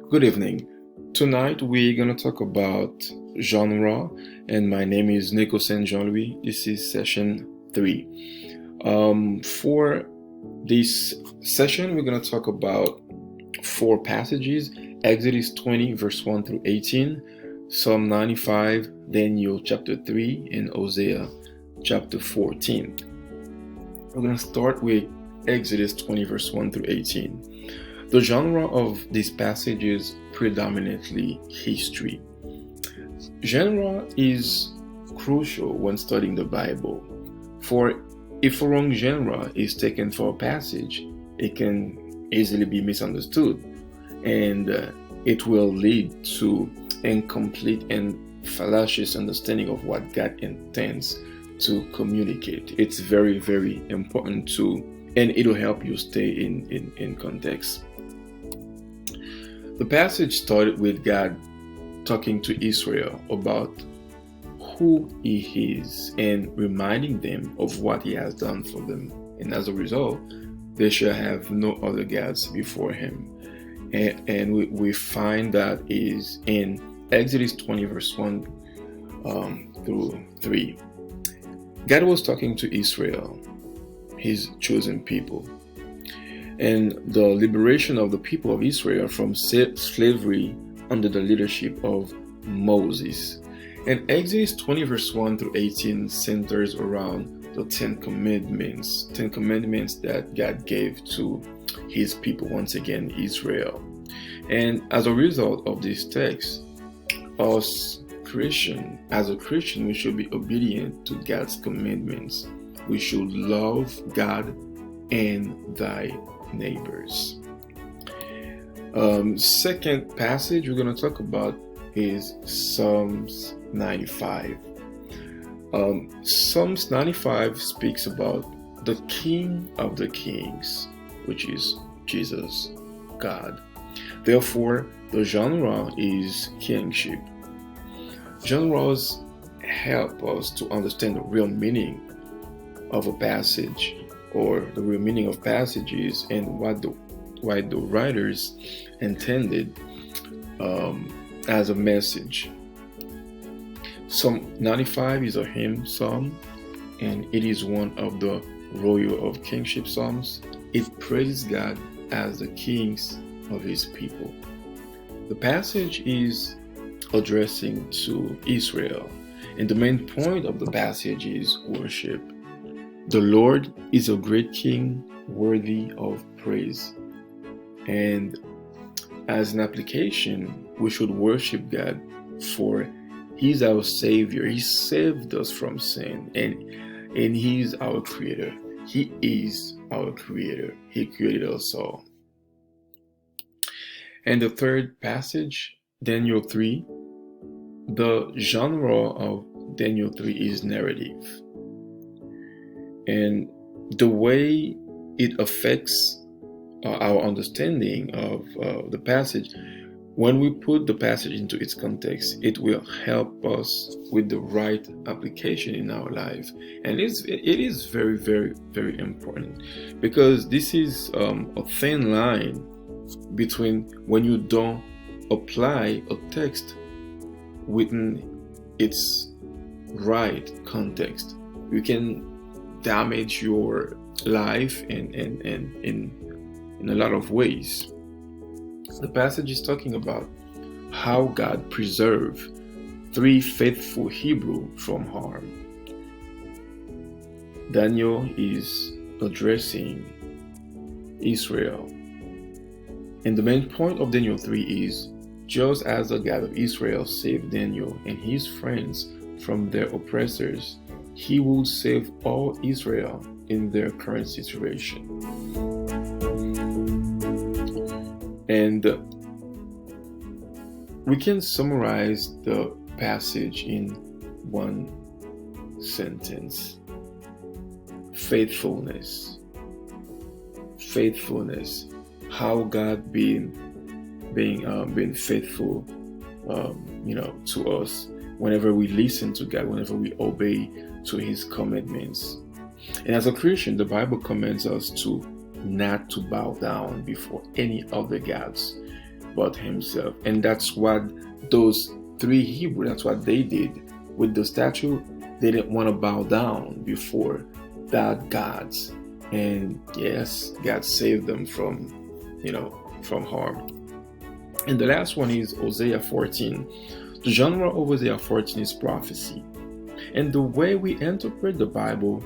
Good evening. Tonight we're going to talk about genre, and my name is Nico Saint Jean Louis. This is session 3. For this session, we're going to talk about 4 passages: Exodus 20, verse 1 through 18, Psalm 95, Daniel chapter 3, and Hosea chapter 14. We're going to start with Exodus 20, verse 1 through 18. The genre of this passage is predominantly history. Genre is crucial when studying the Bible, for if a wrong genre is taken for a passage, it can easily be misunderstood, and it will lead to incomplete and fallacious understanding of what God intends to communicate. It's very, very important and it'll help you stay in context. The passage started with God talking to Israel about who He is and reminding them of what He has done for them. And as a result, they shall have no other gods before Him. And we find that is in Exodus 20, verse 1 through 3. God was talking to Israel, His chosen people, and the liberation of the people of Israel from slavery under the leadership of Moses. And Exodus 20 verse 1 through 18 centers around the Ten Commandments that God gave to His people, once again Israel. And as a result of this text, as a Christian, we should be obedient to God's commandments. We should love God and thy neighbors. Second passage we're going to talk about is Psalms 95. Psalms 95 speaks about the King of the Kings, which is Jesus, God. Therefore, the genre is kingship. Genres help us to understand the real meaning of a passage, or the real meaning of passages, and what the writers intended as a message. Psalm 95 is a hymn psalm, and it is one of the royal of kingship psalms. It praises God as the kings of His people. The passage is addressing to Israel, and the main point of the passage is worship. The Lord is a great King, worthy of praise. And as an application, we should worship God, for He's our Savior. He saved us from sin, and He's our Creator. He is our Creator. He created us all. And the third passage, Daniel 3, the genre of Daniel 3 is narrative. And the way it affects our understanding of the passage, when we put the passage into its context, it will help us with the right application in our life. And it is very, very, very important, because this is a thin line between when you don't apply a text within its right context. You can damage your life in a lot of ways. The passage is talking about how God preserved 3 faithful Hebrew from harm. Daniel is addressing Israel, and the main point of Daniel 3 is, just as the God of Israel saved Daniel and his friends from their oppressors, He will save all Israel in their current situation. And we can summarize the passage in one sentence: faithfulness. Faithfulness. How God being faithful, to us whenever we listen to God, whenever we obey to His commandments. And as a Christian, the Bible commands us not to bow down before any other gods. but himself. And that's what those three Hebrews, that's what they did with the statue. They didn't want to bow down before that gods. And yes, God saved them from, from harm. And the last one is Hosea 14. The genre of Hosea 14 is prophecy. And the way we interpret the Bible,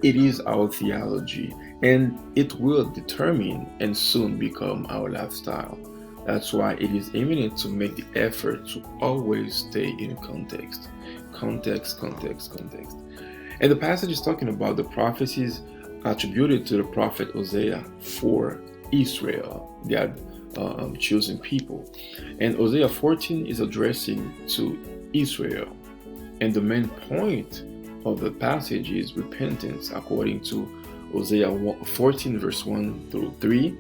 it is our theology, and it will determine and soon become our lifestyle. That's why it is eminent to make the effort to always stay in context. Context, context, context. And the passage is talking about the prophecies attributed to the prophet Hosea for Israel, God chosen people. And Hosea 14 is addressing to Israel. And the main point of the passage is repentance, according to Hosea 14 verse 1 through 3,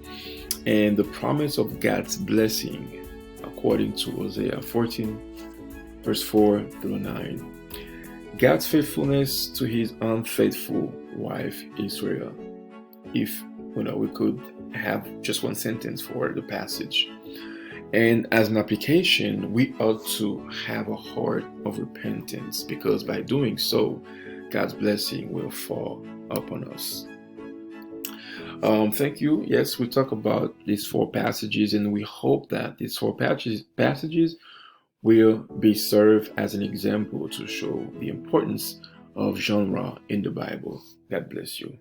and the promise of God's blessing, according to Hosea 14 verse 4 through 9. God's faithfulness to his unfaithful wife Israel. If we could have just one sentence for the passage. And as an application, we ought to have a heart of repentance, because by doing so, God's blessing will fall upon us. Thank you. Yes, we talk about these four passages, and we hope that these four passages will be served as an example to show the importance of genre in the Bible. God bless you.